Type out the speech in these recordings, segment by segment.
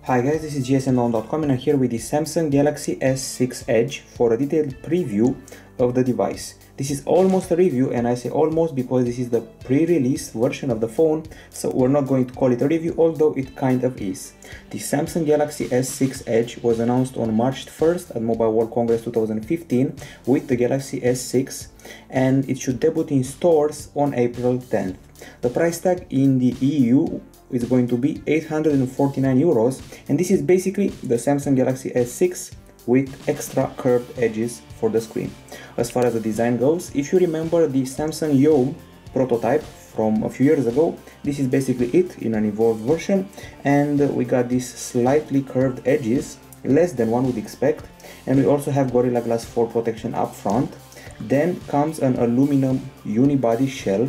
Hi guys, this is gsmknown.com and I'm here with the Samsung Galaxy S6 Edge for a detailed preview of the device. This is almost a review, and I say almost because this is the pre-release version of the phone, so we're not going to call it a review, although it kind of is. The Samsung Galaxy S6 Edge was announced on March 1st at Mobile World Congress 2015 with the Galaxy S6, and it should debut in stores on April 10th. The price tag in the EU is going to be 849 euros, and this is basically the Samsung Galaxy S6 with extra curved edges for the screen. As far as the design goes, if you remember the Samsung Yo prototype from a few years ago, this is basically it in an evolved version, and we got these slightly curved edges, less than one would expect, and we also have Gorilla Glass 4 protection up front. Then comes an aluminum unibody shell,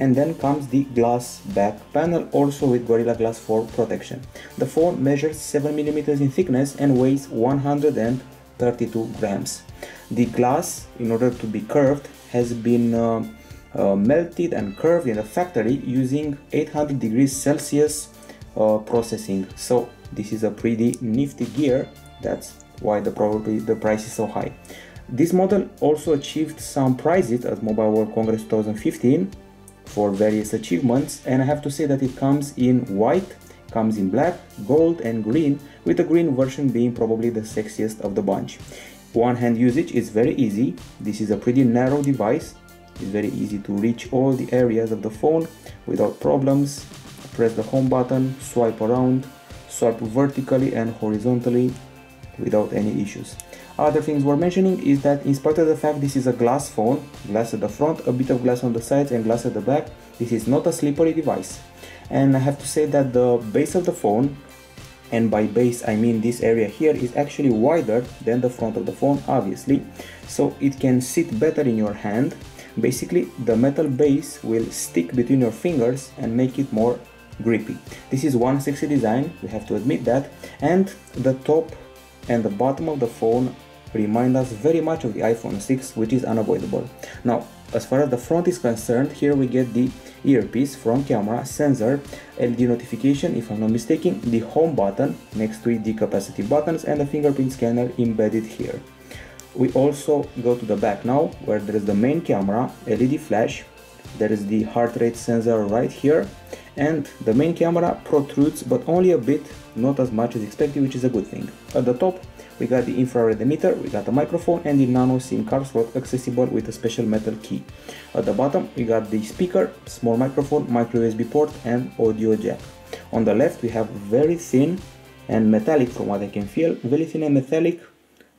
and then comes the glass back panel, also with Gorilla Glass 4 protection. The phone measures 7mm in thickness and weighs 132 grams. The glass, in order to be curved, has been melted and curved in the factory using 800 degrees Celsius processing. So this is a pretty nifty gear. That's why probably the price is so high. This model also achieved some prizes at Mobile World Congress 2015 for various achievements, and I have to say that it comes in white, comes in black, gold and green, with the green version being probably the sexiest of the bunch. One-hand usage is very easy. This is a pretty narrow device. It's very easy to reach all the areas of the phone without problems. Press the home button, swipe around, swipe vertically and horizontally without any issues. Other things we're mentioning is that in spite of the fact this is a glass phone, glass at the front, a bit of glass on the sides and glass at the back, this is not a slippery device. And I have to say that the base of the phone, and by base I mean this area here, is actually wider than the front of the phone, obviously, so it can sit better in your hand. Basically, the metal base will stick between your fingers and make it more grippy. This is one sexy design, we have to admit that, and the top and the bottom of the phone remind us very much of the iPhone 6, which is unavoidable. Now, as far as the front is concerned, here we get the earpiece, front camera, sensor, LED notification if I'm not mistaken, the home button, next to it the capacitive buttons, and the fingerprint scanner embedded here. We also go to the back now, where there is the main camera, LED flash, there is the heart rate sensor right here, and the main camera protrudes, but only a bit, not as much as expected, which is a good thing. At the top we got the infrared emitter, we got a microphone and the nano SIM card slot accessible with a special metal key. At the bottom we got the speaker, small microphone, micro USB port and audio jack. On the left we have very thin and metallic, from what I can feel, very thin and metallic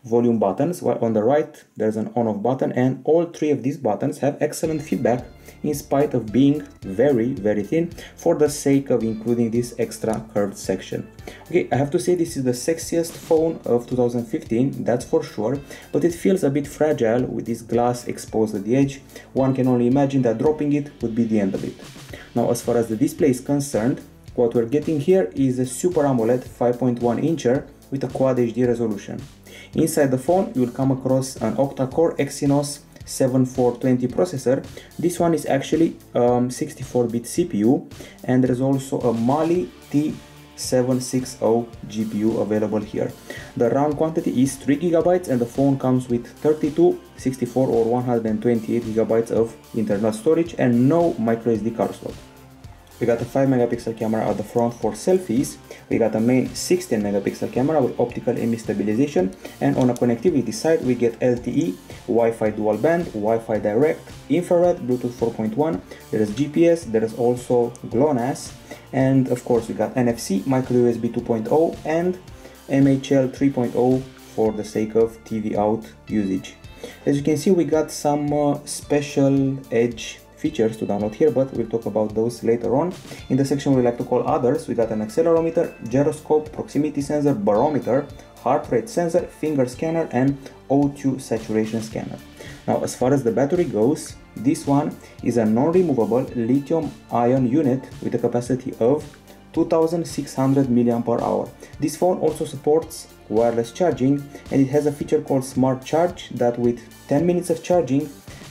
volume buttons, while on the right there's an on-off button, and all three of these buttons have excellent feedback in spite of being very thin, for the sake of including this extra curved section. Okay, I have to say this is the sexiest phone of 2015, that's for sure, but it feels a bit fragile with this glass exposed at the edge. One can only imagine that dropping it would be the end of it. Now, as far as the display is concerned, what we're getting here is a Super AMOLED 5.1 incher with a Quad HD resolution. Inside the phone you will come across an octa-core Exynos 7420 processor. This one is actually 64-bit CPU, and there is also a Mali T760 GPU available here. The RAM quantity is 3GB, and the phone comes with 32, 64 or 128GB of internal storage and no microSD card slot. We got a 5MP camera at the front for selfies. We got a main 16MP camera with optical image stabilization, and on a connectivity side we get LTE, Wi-Fi dual band, Wi-Fi direct, infrared, Bluetooth 4.1, there is GPS, there is also GLONASS, and of course we got NFC, micro USB 2.0 and MHL 3.0 for the sake of TV out usage. As you can see, we got some special Edge features to download here, but we'll talk about those later on. In the section we like to call others, we got an accelerometer, gyroscope, proximity sensor, barometer, heart rate sensor, finger scanner and O2 saturation scanner. Now, as far as the battery goes, this one is a non-removable lithium-ion unit with a capacity of 2600 mAh. This phone also supports wireless charging, and it has a feature called Smart Charge that with 10 minutes of charging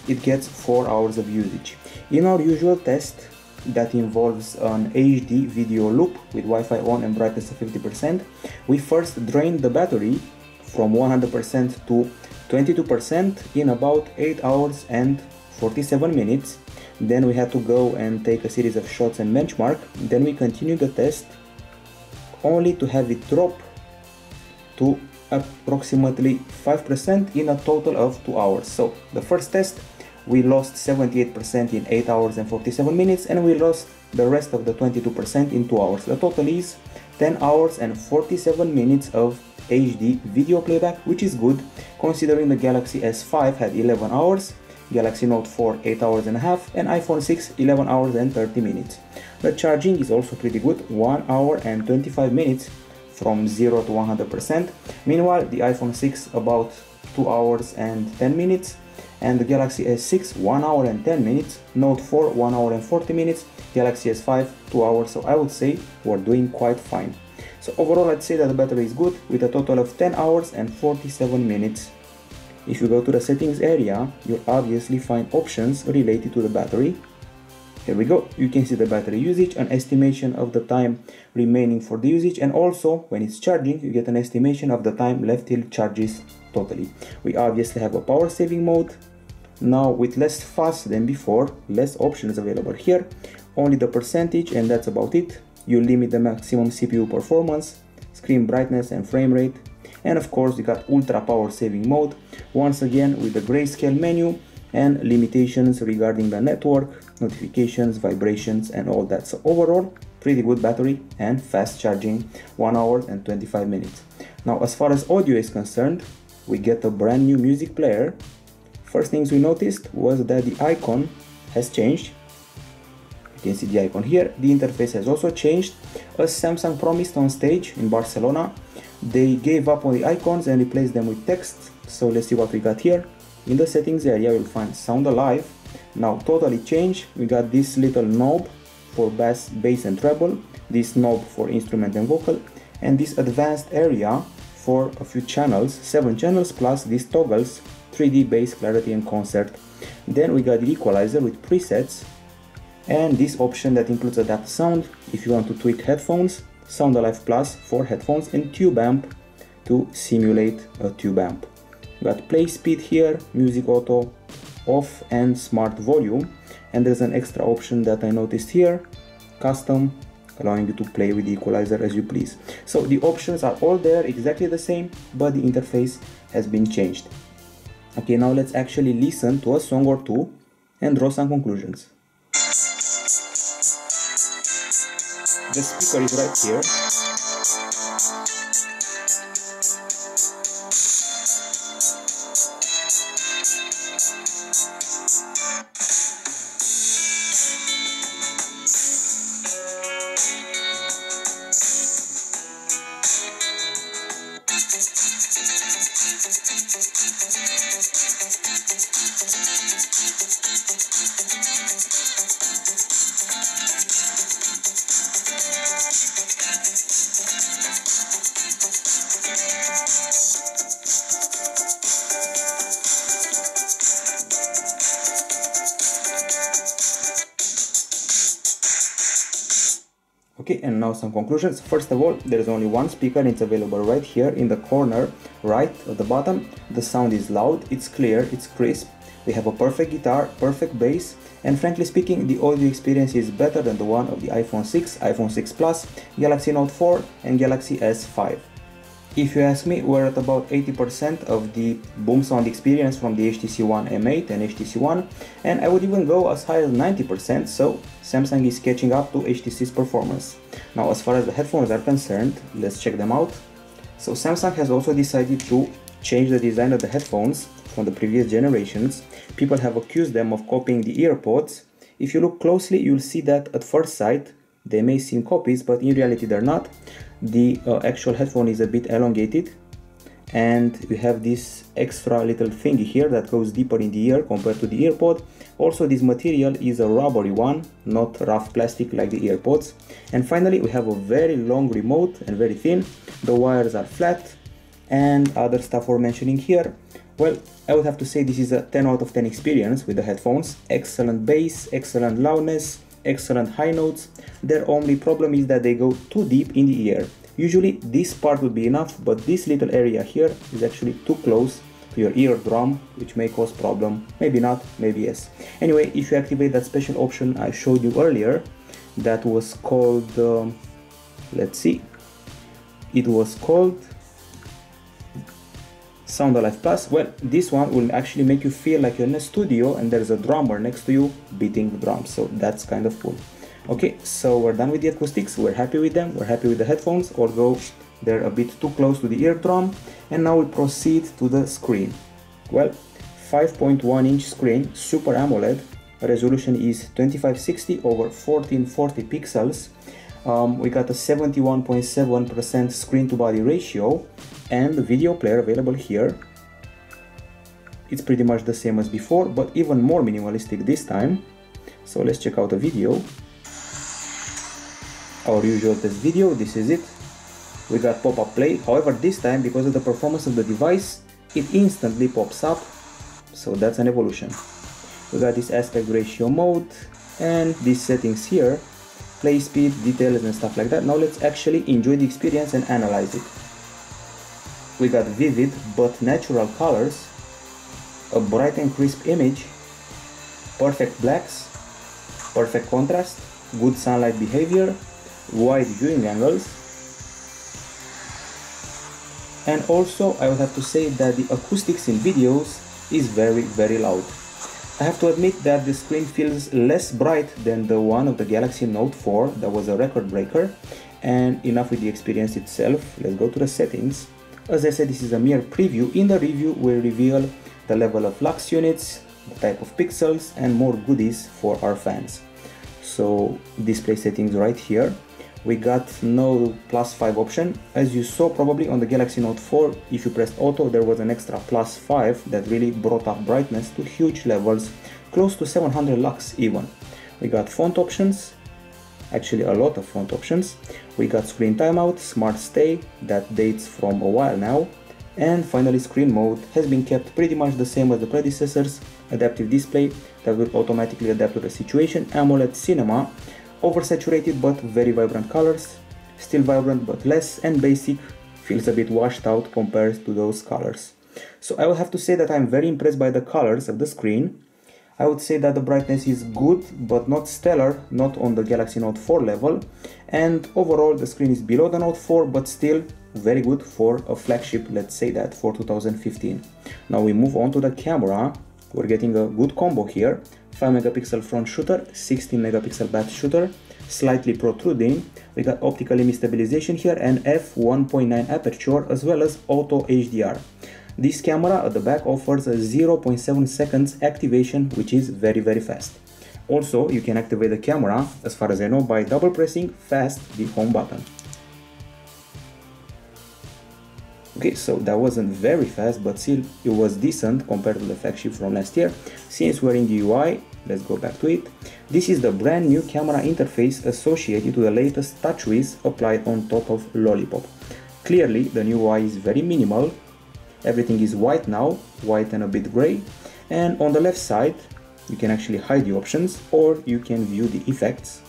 it gets 4 hours of usage. In our usual test, that involves an HD video loop with Wi-Fi on and brightness of 50%. We first drained the battery from 100% to 22% in about 8 hours and 47 minutes. Then we had to go and take a series of shots and benchmark. Then we continued the test only to have it drop to approximately 5% in a total of 2 hours. So the first test we lost 78% in 8 hours and 47 minutes, and we lost the rest of the 22% in 2 hours. The total is 10 hours and 47 minutes of HD video playback, which is good considering the Galaxy S5 had 11 hours, Galaxy Note 4 8 hours and a half, and iPhone 6 11 hours and 30 minutes. The charging is also pretty good, 1 hour and 25 minutes from 0 to 100%. Meanwhile, the iPhone 6 about 2 hours and 10 minutes, and the Galaxy S6 1 hour and 10 minutes, Note 4 1 hour and 40 minutes, Galaxy S5 2 hours. So I would say we're doing quite fine. So overall, I'd say that the battery is good with a total of 10 hours and 47 minutes. If you go to the settings area, you'll obviously find options related to the battery. Here we go, you can see the battery usage, an estimation of the time remaining for the usage, and also when it's charging you get an estimation of the time left till it charges totally. We obviously have a power saving mode, now with less fuss than before, less options available here, only the percentage, and that's about it. You limit the maximum CPU performance, screen brightness and frame rate, and of course you got ultra power saving mode, once again with the grayscale menu and limitations regarding the network, notifications, vibrations and all that. So overall, pretty good battery and fast charging, 1 hour and 25 minutes. Now as far as audio is concerned, we get a brand new music player. First things we noticed was that the icon has changed. You can see the icon here. The interface has also changed. As Samsung promised on stage in Barcelona, they gave up on the icons and replaced them with text. So let's see what we got here. In the settings area, you'll find Sound Alive. Now totally changed. We got this little knob for bass and treble, this knob for instrument and vocal, and this advanced area for a few channels, 7 channels, plus these toggles, 3D bass, clarity and concert. Then we got the equalizer with presets, and this option that includes adapt sound if you want to tweak headphones, Sound Alive Plus for headphones, and tube amp to simulate a tube amp. We got play speed here, music auto, off and smart volume, and there's an extra option that I noticed here, custom, allowing you to play with the equalizer as you please. So the options are all there, exactly the same, but the interface has been changed. Okay, now let's actually listen to a song or two and draw some conclusions. The speaker is right here. Okay, and now some conclusions. First of all, there is only one speaker and it's available right here in the corner right at the bottom. The sound is loud, it's clear, it's crisp. We have a perfect guitar, perfect bass, and frankly speaking, the audio experience is better than the one of the iPhone 6, iPhone 6 Plus, Galaxy Note 4 and Galaxy S5. If you ask me, we're at about 80% of the boom sound experience from the HTC One M8 and HTC One, and I would even go as high as 90%, so Samsung is catching up to HTC's performance. Now as far as the headphones are concerned, let's check them out. So Samsung has also decided to change the design of the headphones from the previous generations. People have accused them of copying the EarPods. If you look closely, you'll see that at first sight they may seem copies, but in reality they're not. The actual headphone is a bit elongated, and we have this extra little thingy here that goes deeper in the ear compared to the EarPod. Also, this material is a rubbery one, not rough plastic like the EarPods. And finally, we have a very long remote and very thin. The wires are flat, and other stuff we're mentioning here. Well, I would have to say this is a 10 out of 10 experience with the headphones. Excellent bass, excellent loudness, excellent high notes. Their only problem is that they go too deep in the ear. Usually this part would be enough, but this little area here is actually too close to your eardrum, which may cause problem. Maybe not, maybe yes. Anyway, if you activate that special option I showed you earlier, that was called, let's see, it was called Sound Alive Plus. Well, this one will actually make you feel like you're in a studio and there's a drummer next to you beating the drums, so that's kind of cool. Okay, so we're done with the acoustics, we're happy with them, we're happy with the headphones, although they're a bit too close to the eardrum. And now we proceed to the screen. Well, 5.1-inch screen, Super AMOLED, resolution is 2560 over 1440 pixels. We got a 71.7% screen to body ratio, and the video player available here. It's pretty much the same as before, but even more minimalistic this time. So let's check out the video. Our usual test video, this is it. We got pop-up play, however this time, because of the performance of the device, it instantly pops up, so that's an evolution. We got this aspect ratio mode, and these settings here, play speed, details and stuff like that. Now let's actually enjoy the experience and analyze it. We got vivid but natural colors, a bright and crisp image, perfect blacks, perfect contrast, good sunlight behavior, wide viewing angles, and also I would have to say that the acoustics in videos is very loud. I have to admit that the screen feels less bright than the one of the Galaxy Note 4 that was a record breaker. And enough with the experience itself, let's go to the settings. As I said, this is a mere preview. In the review we'll reveal the level of lux units, the type of pixels and more goodies for our fans. So display settings right here. We got no +5 option. As you saw probably on the Galaxy Note 4, if you pressed auto there was an extra +5 that really brought up brightness to huge levels, close to 700 lux even. We got font options, actually a lot of font options. We got screen timeout, smart stay, that dates from a while now. And finally screen mode has been kept pretty much the same as the predecessors. Adaptive display that will automatically adapt to the situation, AMOLED cinema, oversaturated but very vibrant colors, still vibrant but less, and basic feels a bit washed out compared to those colors. So I would have to say that I'm very impressed by the colors of the screen. I would say that the brightness is good but not stellar, not on the Galaxy Note 4 level, and overall the screen is below the Note 4 but still very good for a flagship, let's say that, for 2015. Now we move on to the camera. We're getting a good combo here. 5 megapixel front shooter, 16 megapixel back shooter, slightly protruding. We got optical image stabilization here and f1.9 aperture, as well as auto HDR. This camera at the back offers a 0.7 seconds activation, which is very fast. Also, you can activate the camera, as far as I know, by double pressing fast the home button. Okay, so that wasn't very fast, but still it was decent compared to the flagship from last year. Since we're in the UI, let's go back to it. This is the brand new camera interface associated to the latest TouchWiz applied on top of Lollipop. Clearly, the new UI is very minimal. Everything is white now, white and a bit gray. And on the left side, you can actually hide the options, or you can view the effects.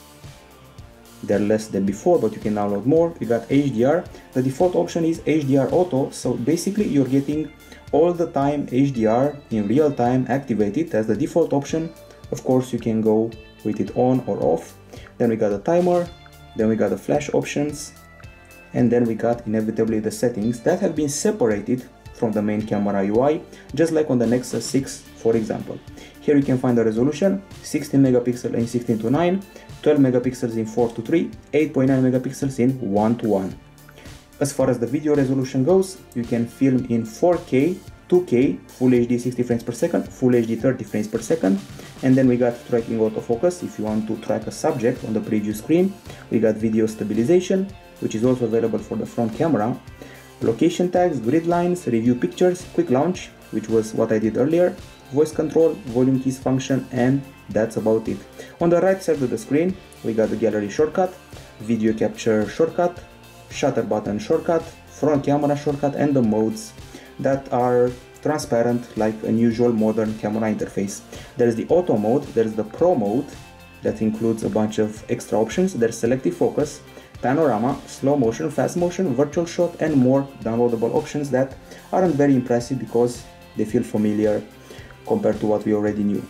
They're less than before, but you can download more. You got HDR. The default option is HDR Auto, so basically you're getting all the time HDR in real time activated as the default option. Of course, you can go with it on or off. Then we got a timer, then we got the flash options, and then we got inevitably the settings that have been separated from the main camera UI, just like on the Nexus 6, for example. Here you can find the resolution, 16 megapixel in 16:9, 12 megapixels in 4:3, 8.9 megapixels in 1:1. As far as the video resolution goes, you can film in 4K, 2K, Full HD 60 frames per second, Full HD 30 frames per second, and then we got tracking autofocus if you want to track a subject on the preview screen. We got video stabilization, which is also available for the front camera, location tags, grid lines, review pictures, quick launch, which was what I did earlier, voice control, volume keys function, and that's about it. On the right side of the screen, we got the gallery shortcut, video capture shortcut, shutter button shortcut, front camera shortcut, and the modes that are transparent like an usual modern camera interface. There's the auto mode, there's the pro mode, that includes a bunch of extra options. There's selective focus, panorama, slow motion, fast motion, virtual shot, and more downloadable options that aren't very impressive because they feel familiar compared to what we already knew.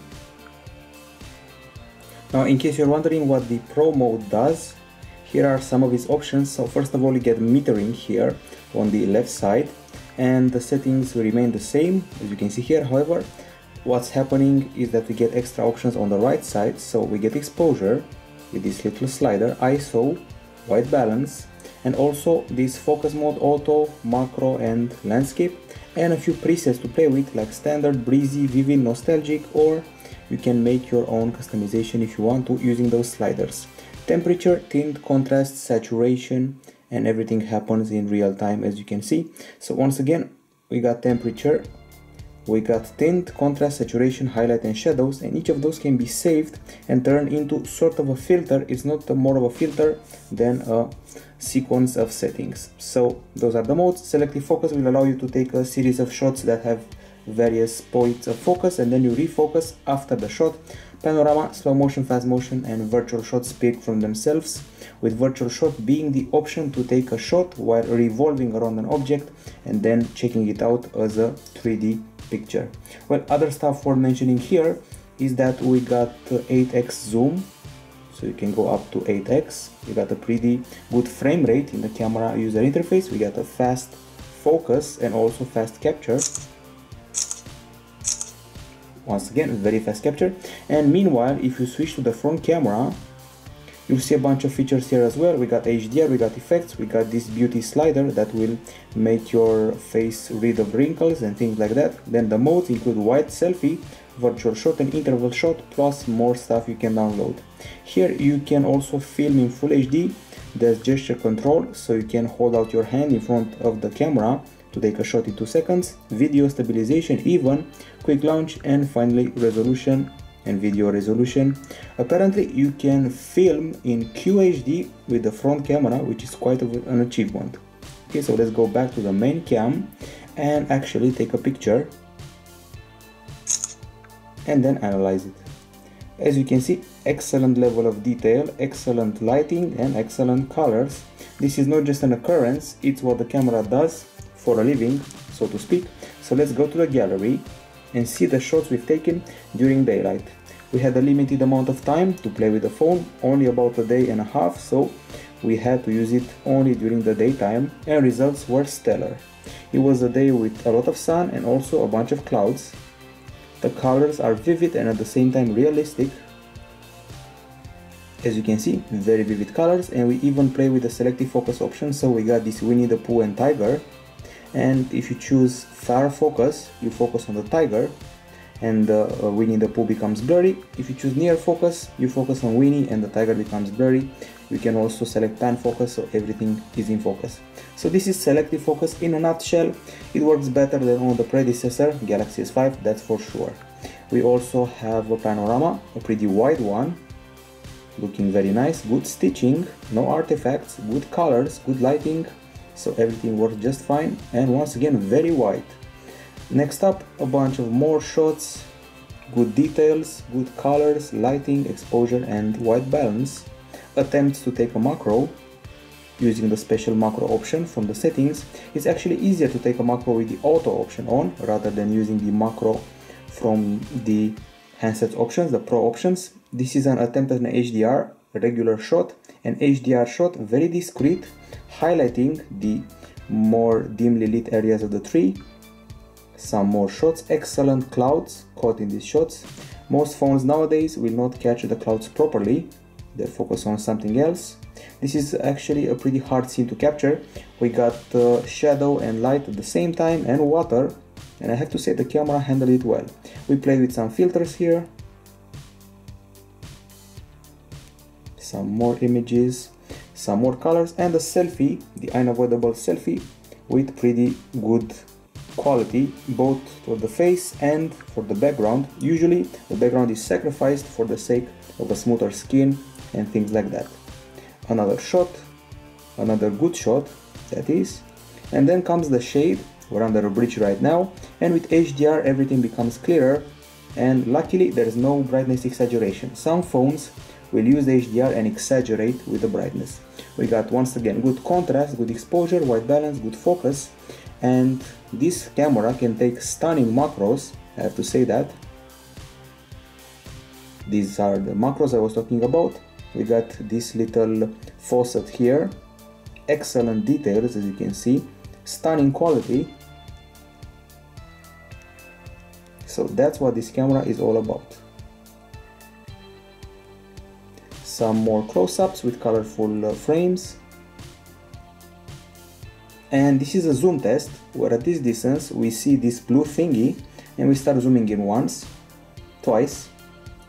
Now, in case you're wondering what the Pro mode does, here are some of its options. So first of all, you get metering here on the left side, and the settings will remain the same as you can see here. However, what's happening is that we get extra options on the right side. So we get exposure with this little slider, ISO, white balance, and also this focus mode, auto, macro, and landscape, and a few presets to play with like standard, breezy, vivid, nostalgic, or you can make your own customization if you want to using those sliders. Temperature, tint, contrast, saturation, and everything happens in real time as you can see. So once again, we got temperature, we got tint, contrast, saturation, highlight, and shadows, and each of those can be saved and turned into sort of a filter. It's not more of a filter than a sequence of settings. So those are the modes. Selective focus will allow you to take a series of shots that have various points of focus, and then you refocus after the shot. Panorama, slow motion, fast motion, and virtual shots speak from themselves, with virtual shot being the option to take a shot while revolving around an object and then checking it out as a 3D picture. Well, other stuff worth mentioning here is that we got 8x zoom, so you can go up to 8x. We got a pretty good frame rate in the camera user interface. We got a fast focus and also fast capture. Once again, very fast capture. And meanwhile, if you switch to the front camera, you'll see a bunch of features here as well. We got HDR, we got effects, we got this beauty slider that will make your face rid of wrinkles and things like that. Then the modes include wide selfie, virtual shot, and interval shot, plus more stuff you can download. Here you can also film in full HD. There's gesture control, so you can hold out your hand in front of the camera to take a shot in 2 seconds, video stabilization even, quick launch, and finally resolution and video resolution. Apparently you can film in QHD with the front camera, which is quite an achievement. Okay, so let's go back to the main cam and actually take a picture and then analyze it. As you can see, excellent level of detail, excellent lighting, and excellent colors. This is not just an occurrence, it's what the camera does for a living, so to speak. So let's go to the gallery and see the shots we've taken during daylight. We had a limited amount of time to play with the phone, only about a day and a half, so we had to use it only during the daytime, and results were stellar. It was a day with a lot of sun and also a bunch of clouds. The colors are vivid and at the same time realistic. As you can see, very vivid colors, and we even play with the selective focus option. So we got this Winnie the Pooh and tiger, and if you choose far focus, you focus on the tiger and Winnie the Pooh becomes blurry. If you choose near focus, you focus on Winnie and the tiger becomes blurry. You can also select pan focus, so everything is in focus. So this is selective focus in a nutshell. It works better than on the predecessor Galaxy S5, that's for sure. We also have a panorama, a pretty wide one, looking very nice, good stitching, no artifacts, good colors, good lighting, so everything works just fine, and once again very wide. Next up, a bunch of more shots, good details, good colors, lighting, exposure, and white balance. Attempts to take a macro using the special macro option from the settings. It's actually easier to take a macro with the auto option on rather than using the macro from the handset options, the pro options. This is an attempt at an HDR, a regular shot, an HDR shot, very discreet, highlighting the more dimly lit areas of the tree. Some more shots, excellent clouds caught in these shots. Most phones nowadays will not catch the clouds properly, they focus on something else. This is actually a pretty hard scene to capture. We got shadow and light at the same time and water, and I have to say the camera handled it well. We played with some filters here, some more images, some more colors, and a selfie, the unavoidable selfie, with pretty good quality both for the face and for the background. Usually the background is sacrificed for the sake of a smoother skin and things like that. Another shot, another good shot that is, and then comes the shade. We're under a bridge right now, and with HDR everything becomes clearer, and luckily there is no brightness exaggeration. Some phones we'll use the HDR and exaggerate with the brightness. We got once again good contrast, good exposure, white balance, good focus, and this camera can take stunning macros, I have to say that. These are the macros I was talking about. We got this little faucet here, excellent details as you can see, stunning quality. So that's what this camera is all about. Some more close-ups with colorful frames. And this is a zoom test, where at this distance we see this blue thingy and we start zooming in once, twice,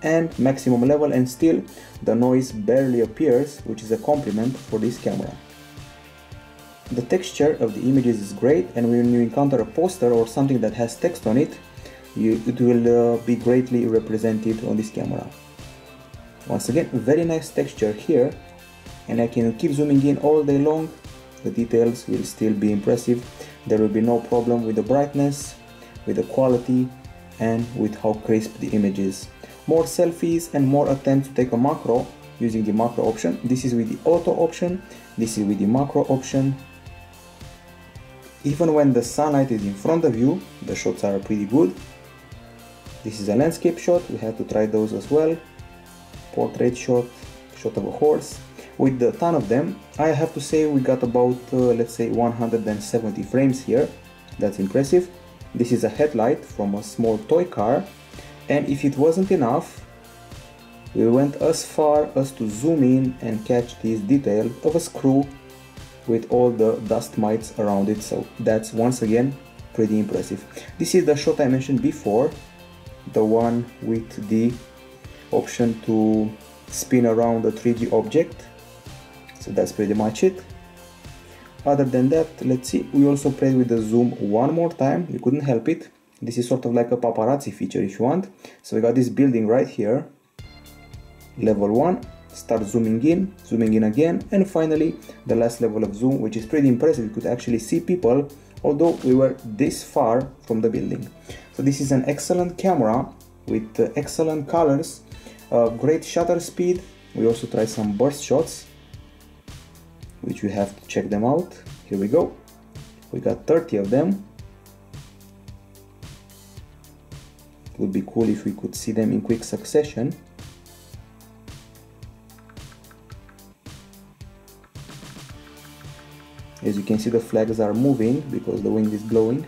and maximum level, and still the noise barely appears, which is a compliment for this camera. The texture of the images is great, and when you encounter a poster or something that has text on it, it will be greatly represented on this camera. Once again, very nice texture here, and I can keep zooming in all day long. The details will still be impressive. There will be no problem with the brightness, with the quality, and with how crisp the image is. More selfies and more attempts to take a macro using the macro option. This is with the auto option, this is with the macro option. Even when the sunlight is in front of you, the shots are pretty good. This is a landscape shot, we have to try those as well. Portrait shot, shot of a horse. With a ton of them, I have to say we got about, let's say 170 frames here. That's impressive. This is a headlight from a small toy car. And if it wasn't enough, we went as far as to zoom in and catch this detail of a screw with all the dust mites around it. So that's once again pretty impressive. This is the shot I mentioned before, the one with the option to spin around the 3D object. So that's pretty much it. Other than that, let's see, we also played with the zoom one more time, we couldn't help it. This is sort of like a paparazzi feature if you want. So we got this building right here, level 1, start zooming in again, and finally the last level of zoom, which is pretty impressive. You could actually see people, although we were this far from the building. So this is an excellent camera with excellent colors, great shutter speed. We also tried some burst shots, which we have to check them out. Here we go. We got 30 of them. It would be cool if we could see them in quick succession. As you can see, the flags are moving because the wind is blowing.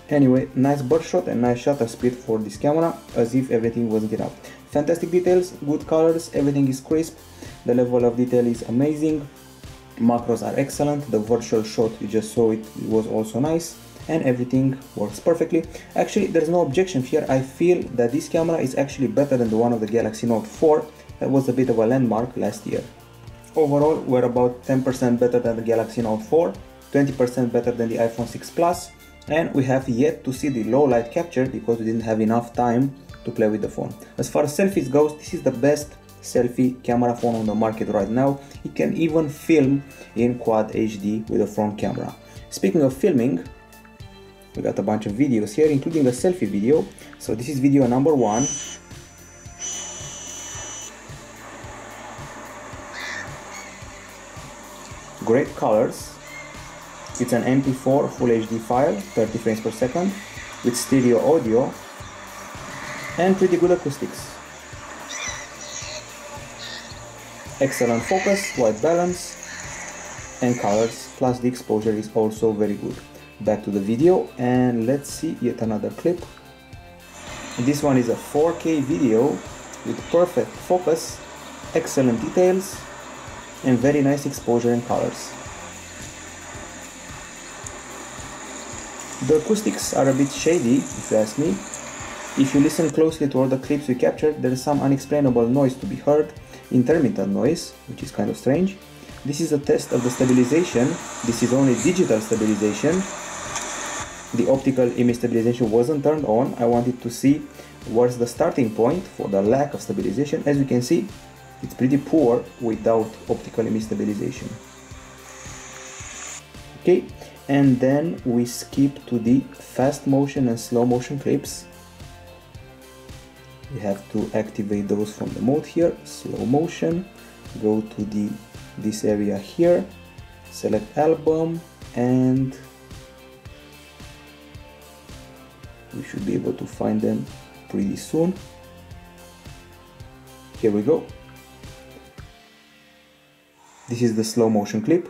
Anyway, nice burst shot and nice shutter speed for this camera, as if everything wasn't enough. Fantastic details, good colors, everything is crisp, the level of detail is amazing, macros are excellent, the virtual shot, you just saw it, was also nice, and everything works perfectly. Actually, there's no objection here. I feel that this camera is actually better than the one of the Galaxy Note 4 that was a bit of a landmark last year. Overall, we're about 10% better than the Galaxy Note 4, 20% better than the iPhone 6 Plus, and we have yet to see the low light capture because we didn't have enough time to play with the phone. As far as selfies goes, this is the best selfie camera phone on the market right now. It can even film in Quad HD with a front camera. Speaking of filming, we got a bunch of videos here, including a selfie video. So this is video number 1. Great colors. It's an MP4 Full HD file, 30 frames per second, with stereo audio and pretty good acoustics. Excellent focus, white balance, and colors, plus the exposure is also very good. Back to the video and let's see yet another clip. This one is a 4K video with perfect focus, excellent details, and very nice exposure and colors. The acoustics are a bit shady, if you ask me. If you listen closely to all the clips we captured, there is some unexplainable noise to be heard, intermittent noise, which is kind of strange. This is a test of the stabilization. This is only digital stabilization. The optical image stabilization wasn't turned on. I wanted to see what's the starting point for the lack of stabilization. As you can see, it's pretty poor without optical image stabilization. Okay, and then we skip to the fast motion and slow motion clips. We have to activate those from the mode here, slow motion, go to this area here, select album, and we should be able to find them pretty soon. Here we go. This is the slow motion clip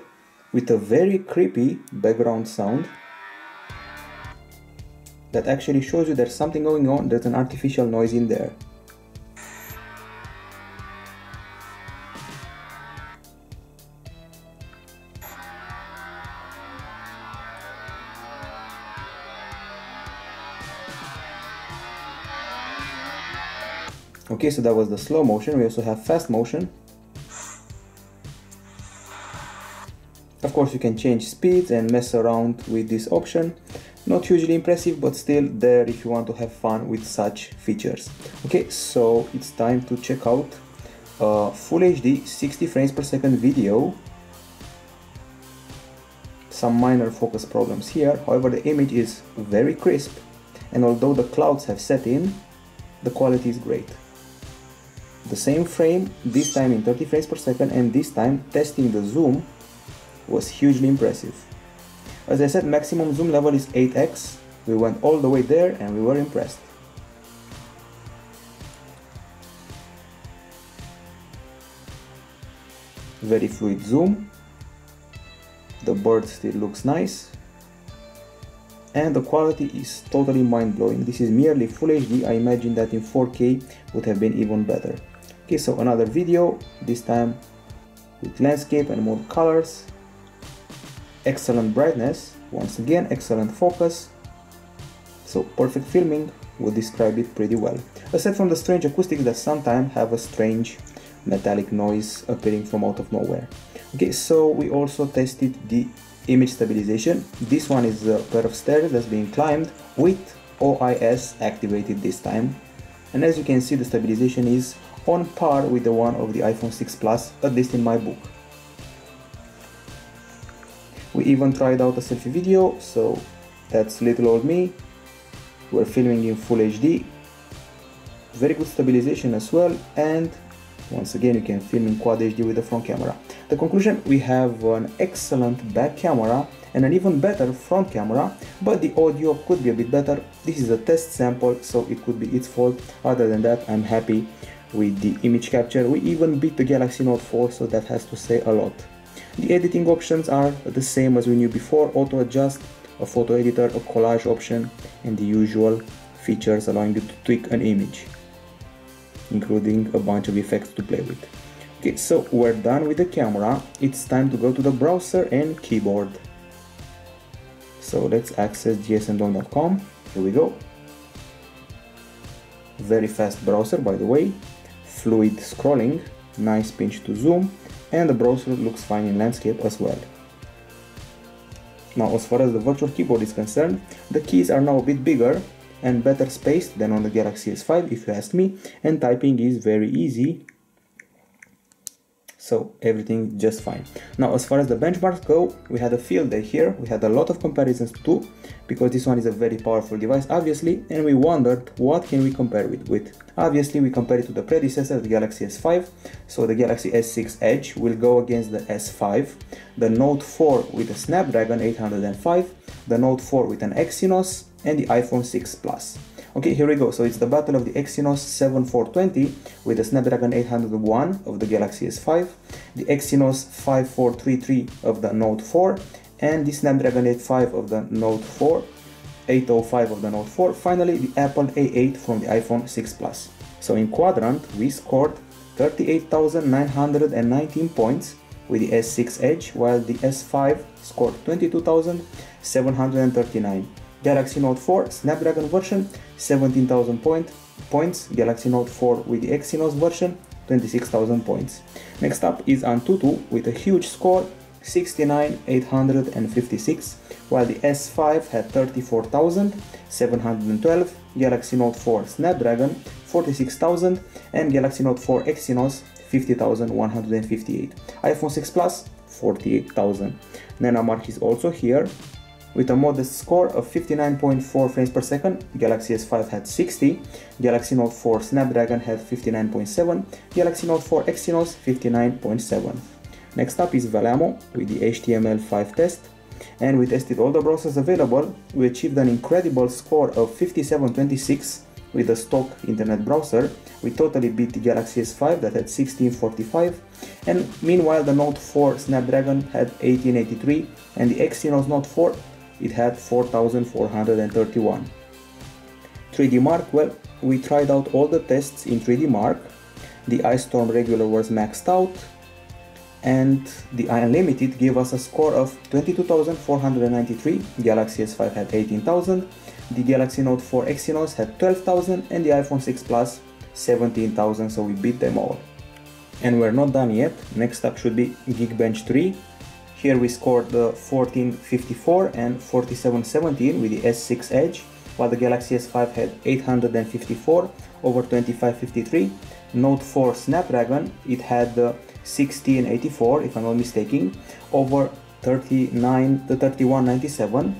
with a very creepy background sound that actually shows you there's something going on, there's an artificial noise in there. Okay, so that was the slow motion. We also have fast motion. Of course, you can change speeds and mess around with this option. Not hugely impressive, but still there if you want to have fun with such features. Okay, so it's time to check out Full HD 60 frames per second video. Some minor focus problems here, however the image is very crisp, and although the clouds have set in, the quality is great. The same frame, this time in 30 frames per second, and this time testing the zoom was hugely impressive. As I said, maximum zoom level is 8x. We went all the way there and we were impressed. Very fluid zoom. The bird still looks nice. And the quality is totally mind-blowing. This is merely Full HD. I imagine that in 4K would have been even better. Okay, so another video, this time with landscape and more colors. Excellent brightness, once again excellent focus, so perfect filming would describe it pretty well, aside from the strange acoustics that sometimes have a strange metallic noise appearing from out of nowhere. Okay, so we also tested the image stabilization. This one is a pair of stairs that's being climbed with OIS activated this time, and as you can see the stabilization is on par with the one of the iPhone 6 Plus, at least in my book. We even tried out a selfie video, so that's little old me. We're filming in Full HD. Very good stabilization as well, and once again you can film in Quad HD with the front camera. The conclusion, we have an excellent back camera and an even better front camera, but the audio could be a bit better. This is a test sample, so it could be its fault. Other than that, I'm happy with the image capture. We even beat the Galaxy Note 4, so that has to say a lot. The editing options are the same as we knew before: auto adjust, a photo editor, a collage option, and the usual features allowing you to tweak an image, including a bunch of effects to play with. Okay, so we're done with the camera. It's time to go to the browser and keyboard. So let's access gsndom.com. Here we go. Very fast browser, by the way. Fluid scrolling, nice pinch to zoom, and the browser looks fine in landscape as well. Now, as far as the virtual keyboard is concerned, the keys are now a bit bigger and better spaced than on the Galaxy S5, if you ask me, and typing is very easy. So everything just fine. Now, as far as the benchmarks go, we had a field day here. We had a lot of comparisons too, because this one is a very powerful device, obviously, and we wondered what can we compare it with. Obviously, we compare it to the predecessor, the Galaxy S5. So the Galaxy S6 Edge will go against the S5, the Note 4 with a Snapdragon 805, the Note 4 with an Exynos, and the iPhone 6 Plus. Okay, here we go. So it's the battle of the Exynos 7420 with the Snapdragon 801 of the Galaxy S5, the Exynos 5433 of the Note 4, and the Snapdragon 85 of the Note 4, 805 of the Note 4, finally the Apple A8 from the iPhone 6 Plus. So in quadrant, we scored 38,919 points with the S6 Edge, while the S5 scored 22,739. Galaxy Note 4 Snapdragon version, 17,000 points. Galaxy Note 4 with the Exynos version, 26,000 points. Next up is Antutu with a huge score, 69,856, while the S5 had 34,712, Galaxy Note 4 Snapdragon 46,000, and Galaxy Note 4 Exynos 50,158. iPhone 6 Plus 48,000. Nanomark is also here with a modest score of 59.4 frames per second. Galaxy S5 had 60, Galaxy Note 4 Snapdragon had 59.7, Galaxy Note 4 Exynos 59.7. Next up is Valamo with the HTML5 test, and we tested all the browsers available. We achieved an incredible score of 57.26 with the stock internet browser. We totally beat the Galaxy S5 that had 1645, and meanwhile the Note 4 Snapdragon had 1883, and the Exynos Note 4, it had 4431. 3D Mark, well, we tried out all the tests in 3D Mark. The Ice Storm regular was maxed out, and the Unlimited gave us a score of 22,493, Galaxy S5 had 18,000, the Galaxy Note 4 Exynos had 12,000, and the iPhone 6 Plus 17,000, so we beat them all. And we're not done yet. Next up should be Geekbench 3. Here we scored 1454 and 4717 with the S6 Edge, while the Galaxy S5 had 854 over 2553. Note 4 Snapdragon, it had 1684, if I'm not mistaken, over 3197.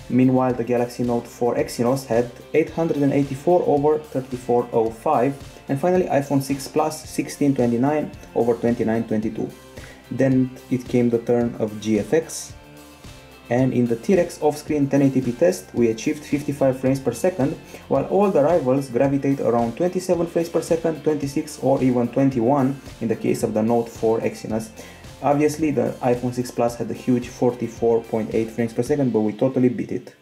Meanwhile, the Galaxy Note 4 Exynos had 884 over 3405. And finally, iPhone 6 Plus 1629 over 2922. Then it came the turn of GFX, and in the T-Rex off-screen 1080p test we achieved 55 frames per second, while all the rivals gravitate around 27 frames per second, 26 or even 21 in the case of the Note 4 Exynos. Obviously the iPhone 6 Plus had a huge 44.8 frames per second, but we totally beat it.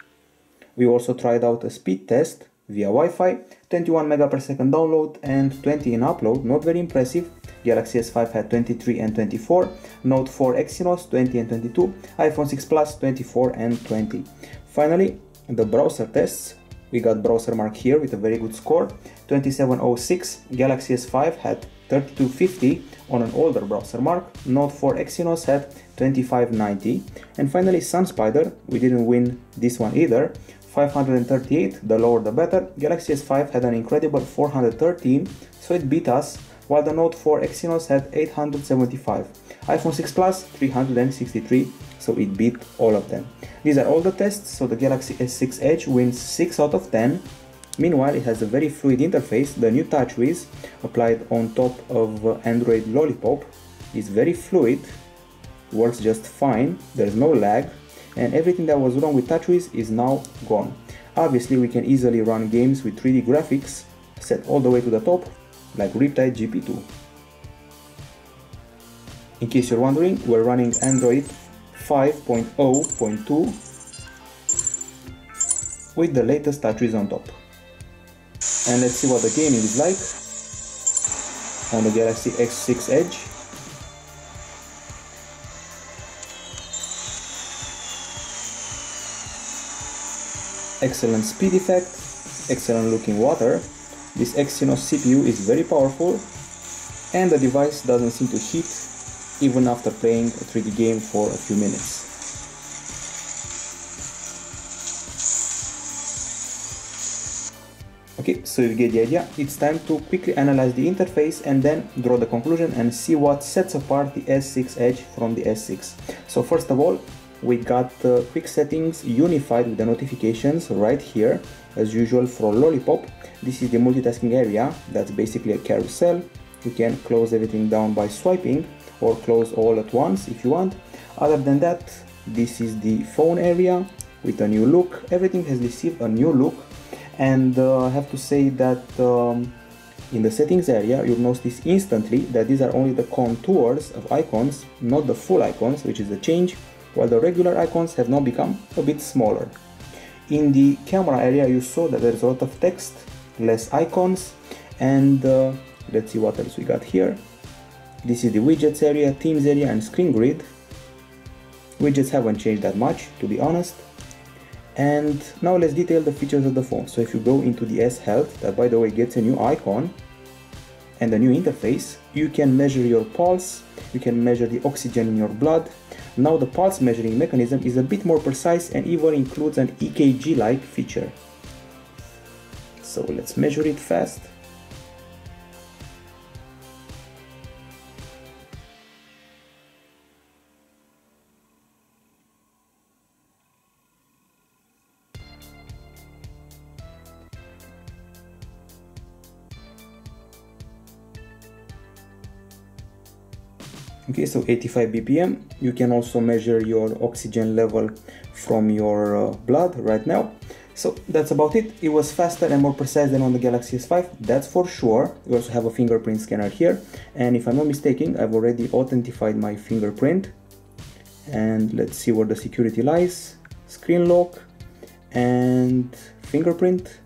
We also tried out a speed test via Wi-Fi, 21 mega per second download and 20 in upload, not very impressive. Galaxy S5 had 23 and 24, Note 4 Exynos 20 and 22, iPhone 6 Plus 24 and 20. Finally, the browser tests. We got browser mark here with a very good score, 2706. Galaxy S5 had 3250 on an older browser mark, Note 4 Exynos had 2590, and finally SunSpider, we didn't win this one either, 538, the lower the better. Galaxy S5 had an incredible 413, so it beat us, while the Note 4 Exynos had 875. iPhone 6 Plus 363, so it beat all of them. These are all the tests, so the Galaxy S6 Edge wins 6 out of 10. Meanwhile, it has a very fluid interface. The new TouchWiz applied on top of Android Lollipop is very fluid, works just fine, there's no lag, and everything that was wrong with TouchWiz is now gone. Obviously, we can easily run games with 3D graphics set all the way to the top, like Riptide GP2. In case you're wondering, we're running Android 5.0.2 with the latest TouchWiz on top. And let's see what the gaming is like on the Galaxy S6 Edge. Excellent speed effect, excellent looking water. This Exynos CPU is very powerful, and the device doesn't seem to heat even after playing a 3D game for a few minutes. Okay, so you get the idea. It's time to quickly analyze the interface and then draw the conclusion and see what sets apart the S6 Edge from the S6. So first of all, we got the quick settings unified with the notifications right here, as usual for Lollipop. This is the multitasking area, that's basically a carousel. You can close everything down by swiping or close all at once if you want. Other than that, this is the phone area with a new look. Everything has received a new look, and I have to say that in the settings area you'll notice instantly that these are only the contours of icons, not the full icons, which is a change, while the regular icons have now become a bit smaller. In the camera area you saw that there's a lot of text, less icons, and let's see what else we got here. This is the widgets area, themes area, and screen grid. Widgets haven't changed that much, to be honest. And now let's detail the features of the phone. So if you go into the S Health, that by the way gets a new icon and a new interface, you can measure your pulse, you can measure the oxygen in your blood. Now the pulse measuring mechanism is a bit more precise and even includes an EKG-like feature. So let's measure it fast. Okay, so 85 BPM. You can also measure your oxygen level from your blood right now. So that's about it. It was faster and more precise than on the Galaxy S5, that's for sure. We also have a fingerprint scanner here, and if I'm not mistaken, I've already authenticated my fingerprint. And let's see where the security lies. Screen lock and fingerprint.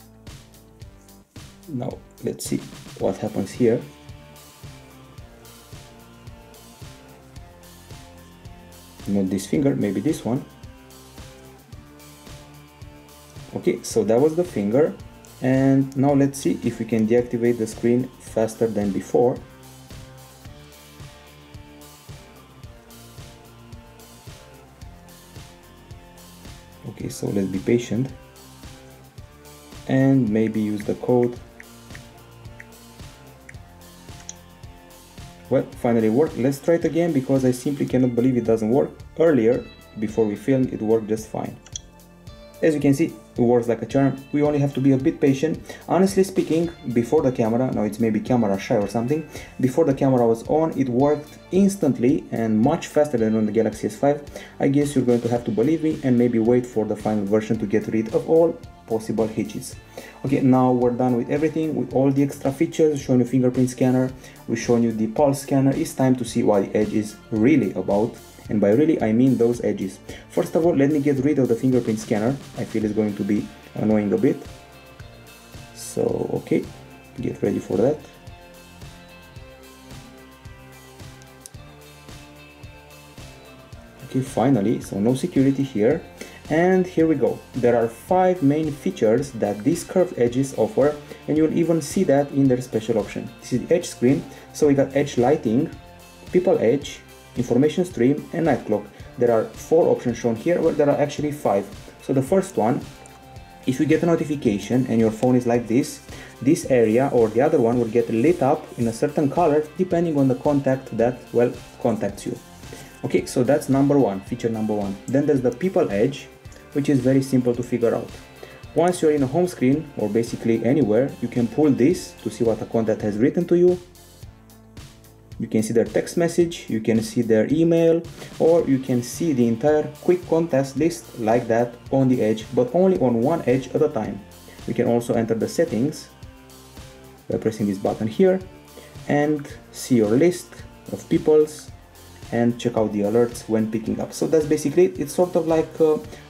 Now let's see what happens here. Not this finger, maybe this one. Okay, so that was the finger, and now let's see if we can deactivate the screen faster than before. Okay, so let's be patient and maybe use the code. Well, finally worked. Let's try it again because I simply cannot believe it doesn't work. Earlier, before we filmed, it worked just fine. As you can see, it works like a charm. We only have to be a bit patient. Honestly speaking, before the camera, now it's maybe camera shy or something, before the camera was on, it worked instantly and much faster than on the Galaxy S5. I guess you're going to have to believe me and maybe wait for the final version to get rid of all possible hitches. Okay, now we're done with everything, with all the extra features, showing you fingerprint scanner, we've shown you the pulse scanner. It's time to see what the Edge is really about. And by really, I mean those edges. First of all, let me get rid of the fingerprint scanner. I feel it's going to be annoying a bit. So, okay, get ready for that. Okay, finally, so no security here. And here we go. There are 5 main features that these curved edges offer, and you'll even see that in their special option. This is the Edge screen. So we got Edge lighting, people edge, information stream, and night clock. There are 4 options shown here, but there are actually 5. So the first one, if you get a notification and your phone is like this area or the other one will get lit up in a certain color depending on the contact that, well, contacts you. Okay, so that's number 1, feature number 1. Then there's the people edge, which is very simple to figure out. Once you're in a home screen or basically anywhere, you can pull this to see what a contact has written to you. You can see their text message, you can see their email, or you can see the entire quick contacts list like that on the edge, but only on one edge at a time. We can also enter the settings by pressing this button here and see your list of peoples and check out the alerts when picking up. So that's basically it. It's sort of like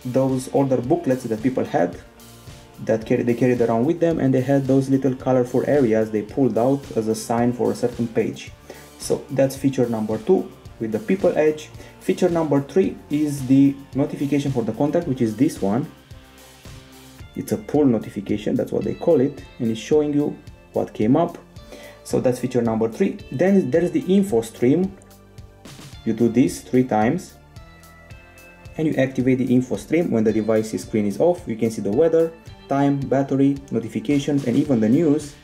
those older booklets that people had that they carried around with them, and they had those little colorful areas they pulled out as a sign for a certain page. So that's feature number 2 with the people edge. Feature number 3 is the notification for the contact, which is this one. It's a pull notification, that's what they call it, and it's showing you what came up. So that's feature number 3. Then there's the info stream. You do this 3 times and you activate the info stream when the device's screen is off. You can see the weather, time, battery, notifications, and even the news.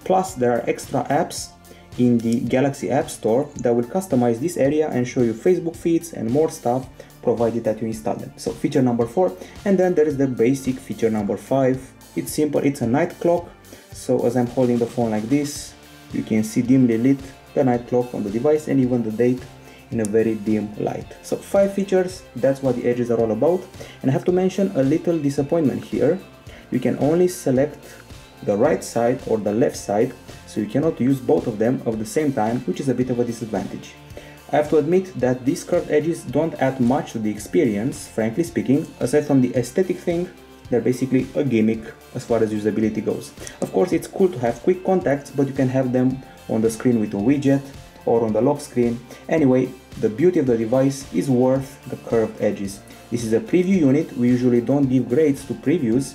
Plus there are extra apps in the Galaxy App Store that will customize this area and show you Facebook feeds and more stuff, provided that you install them. So feature number 4, and then there is the basic feature number 5. It's simple, it's a night clock. So as I'm holding the phone like this, you can see dimly lit the night clock on the device and even the date in a very dim light. So 5 features, that's what the edges are all about. And I have to mention a little disappointment here. You can only select the right side or the left side, so you cannot use both of them at the same time, which is a bit of a disadvantage. I have to admit that these curved edges don't add much to the experience, frankly speaking. Aside from the aesthetic thing, they're basically a gimmick as far as usability goes. Of course, it's cool to have quick contacts, but you can have them on the screen with a widget or on the lock screen. Anyway, the beauty of the device is worth the curved edges. This is a preview unit. We usually don't give grades to previews.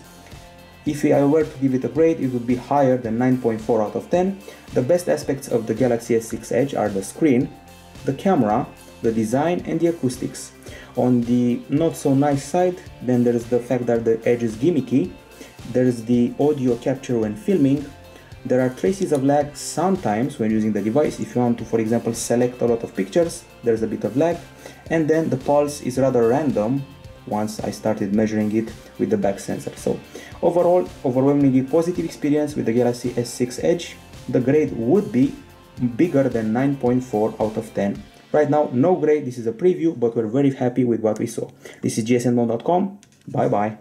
If I were to give it a grade, it would be higher than 9.4 out of 10. The best aspects of the Galaxy S6 Edge are the screen, the camera, the design, and the acoustics. On the not so nice side, then there's the fact that the Edge is gimmicky. There's the audio capture when filming. There are traces of lag sometimes when using the device. If you want to, for example, select a lot of pictures, there's a bit of lag. And then the pulse is rather random once I started measuring it with the back sensor. So overall, overwhelmingly positive experience with the Galaxy S6 Edge. The grade would be bigger than 9.4 out of 10. Right now, no grade, this is a preview, but we're very happy with what we saw. This is gsmphone.com, bye bye.